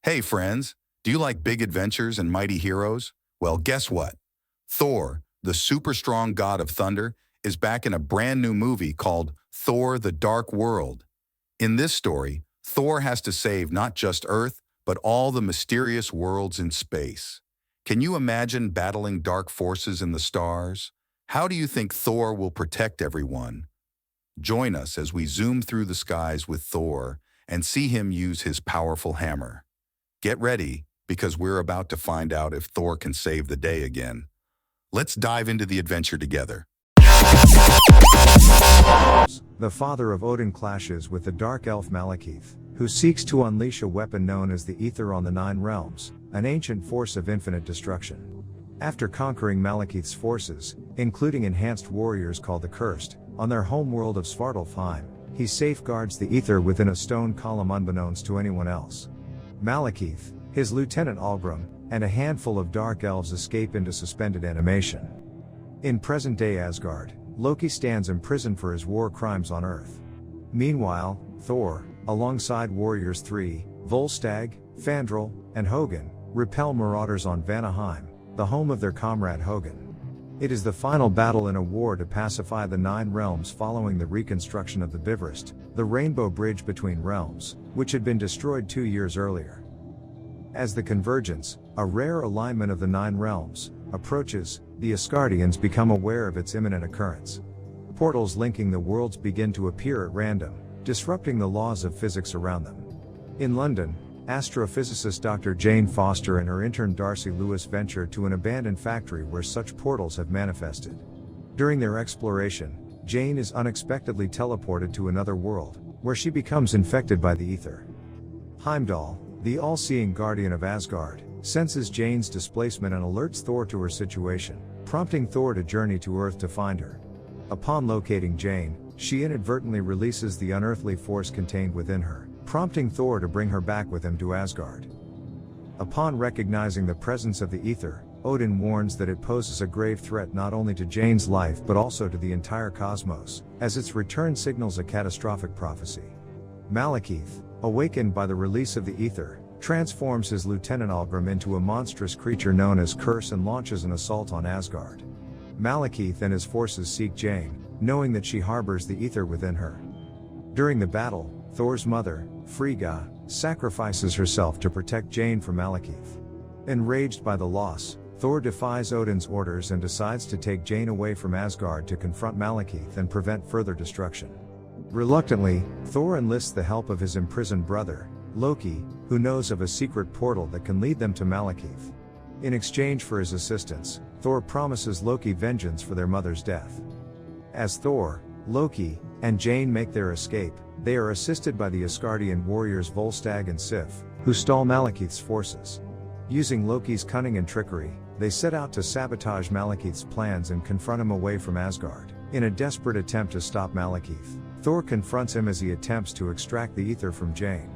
Hey friends, do you like big adventures and mighty heroes? Well, guess what? Thor, the super strong god of thunder, is back in a brand new movie called Thor: The Dark World. In this story, Thor has to save not just Earth, but all the mysterious worlds in space. Can you imagine battling dark forces in the stars? How do you think Thor will protect everyone? Join us as we zoom through the skies with Thor and see him use his powerful hammer. Get ready, because we're about to find out if Thor can save the day again. Let's dive into the adventure together. The father of Odin clashes with the dark elf Malekith, who seeks to unleash a weapon known as the Ether on the Nine Realms, an ancient force of infinite destruction. After conquering Malekith's forces, including enhanced warriors called the Cursed, on their homeworld of Svartalfheim, he safeguards the Ether within a stone column unbeknownst to anyone else. Malekith, his lieutenant Algrim, and a handful of dark elves escape into suspended animation. In present-day Asgard, Loki stands imprisoned for his war crimes on Earth. Meanwhile, Thor, alongside warriors 3, Volstagg, Fandral, and Hogun, repel marauders on Vanaheim, the home of their comrade Hogun. It is the final battle in a war to pacify the Nine Realms following the reconstruction of the Bifrost, the rainbow bridge between realms, which had been destroyed 2 years earlier. As the convergence, a rare alignment of the Nine Realms, approaches, the Asgardians become aware of its imminent occurrence. Portals linking the worlds begin to appear at random, disrupting the laws of physics around them. In London, astrophysicist Dr. Jane Foster and her intern Darcy Lewis venture to an abandoned factory where such portals have manifested. During their exploration, Jane is unexpectedly teleported to another world, where she becomes infected by the ether. Heimdall, the all-seeing guardian of Asgard, senses Jane's displacement and alerts Thor to her situation, prompting Thor to journey to Earth to find her. Upon locating Jane, she inadvertently releases the unearthly force contained within her, prompting Thor to bring her back with him to Asgard. Upon recognizing the presence of the ether, Odin warns that it poses a grave threat not only to Jane's life but also to the entire cosmos, as its return signals a catastrophic prophecy. Malekith, awakened by the release of the ether, transforms his lieutenant Algrim into a monstrous creature known as Curse and launches an assault on Asgard. Malekith and his forces seek Jane, knowing that she harbors the ether within her. During the battle, Thor's mother, Frigga, sacrifices herself to protect Jane from Malekith. Enraged by the loss, Thor defies Odin's orders and decides to take Jane away from Asgard to confront Malekith and prevent further destruction. Reluctantly, Thor enlists the help of his imprisoned brother, Loki, who knows of a secret portal that can lead them to Malekith. In exchange for his assistance, Thor promises Loki vengeance for their mother's death. As Thor, Loki, and Jane make their escape, they are assisted by the Asgardian warriors Volstagg and Sif, who stall Malekith's forces. Using Loki's cunning and trickery, they set out to sabotage Malekith's plans and confront him away from Asgard. In a desperate attempt to stop Malekith, Thor confronts him as he attempts to extract the ether from Jane.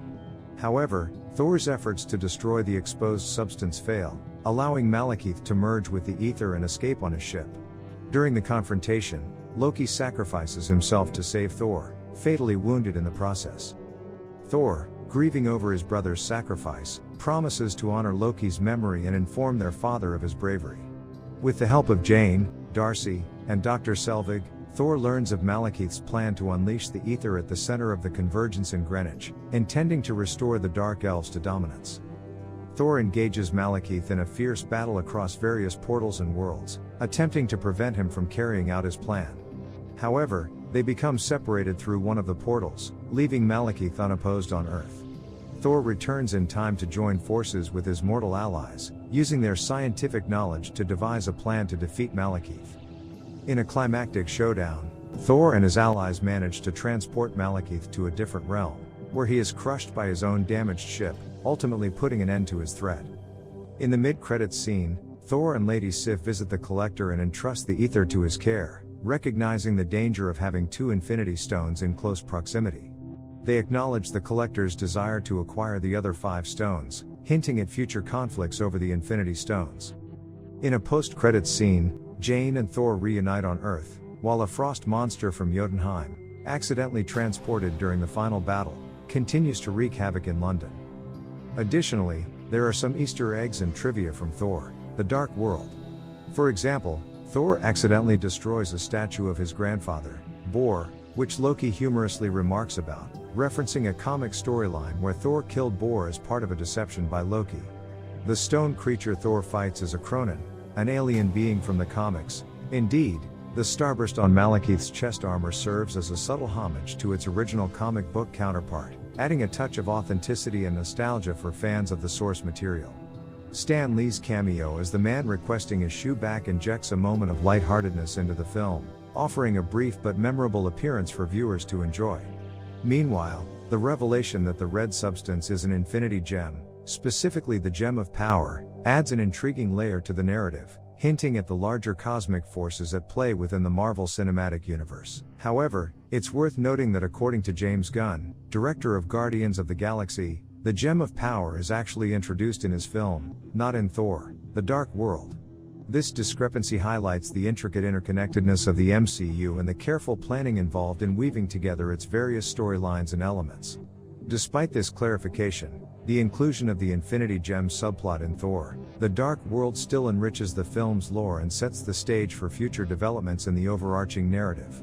However, Thor's efforts to destroy the exposed substance fail, allowing Malekith to merge with the ether and escape on his ship. During the confrontation, Loki sacrifices himself to save Thor, fatally wounded in the process. Thor, grieving over his brother's sacrifice, promises to honor Loki's memory and inform their father of his bravery. With the help of Jane, Darcy, and Dr. Selvig, Thor learns of Malekith's plan to unleash the ether at the center of the convergence in Greenwich, intending to restore the Dark Elves to dominance. Thor engages Malekith in a fierce battle across various portals and worlds, attempting to prevent him from carrying out his plan. However, they become separated through one of the portals, leaving Malekith unopposed on Earth. Thor returns in time to join forces with his mortal allies, using their scientific knowledge to devise a plan to defeat Malekith. In a climactic showdown, Thor and his allies manage to transport Malekith to a different realm, where he is crushed by his own damaged ship, ultimately putting an end to his threat. In the mid-credits scene, Thor and Lady Sif visit the Collector and entrust the ether to his care, recognizing the danger of having 2 Infinity Stones in close proximity. They acknowledge the Collector's desire to acquire the other 5 stones, hinting at future conflicts over the Infinity Stones. In a post-credits scene, Jane and Thor reunite on Earth, while a frost monster from Jotunheim, accidentally transported during the final battle, continues to wreak havoc in London. Additionally, there are some Easter eggs and trivia from Thor, the Dark World. For example, Thor accidentally destroys a statue of his grandfather, Bor, which Loki humorously remarks about, referencing a comic storyline where Thor killed Bor as part of a deception by Loki. The stone creature Thor fights is a Cronin, an alien being from the comics. Indeed, the starburst on Malekith's chest armor serves as a subtle homage to its original comic book counterpart, adding a touch of authenticity and nostalgia for fans of the source material. Stan Lee's cameo as the man requesting his shoe back injects a moment of lightheartedness into the film, offering a brief but memorable appearance for viewers to enjoy. Meanwhile, the revelation that the red substance is an infinity gem, specifically the Gem of Power, adds an intriguing layer to the narrative, hinting at the larger cosmic forces at play within the Marvel Cinematic Universe. However, it's worth noting that according to James Gunn, director of Guardians of the Galaxy, the Gem of Power is actually introduced in his film, not in Thor, the Dark World. This discrepancy highlights the intricate interconnectedness of the MCU and the careful planning involved in weaving together its various storylines and elements. Despite this clarification, the inclusion of the Infinity Gem subplot in Thor, the Dark World still enriches the film's lore and sets the stage for future developments in the overarching narrative.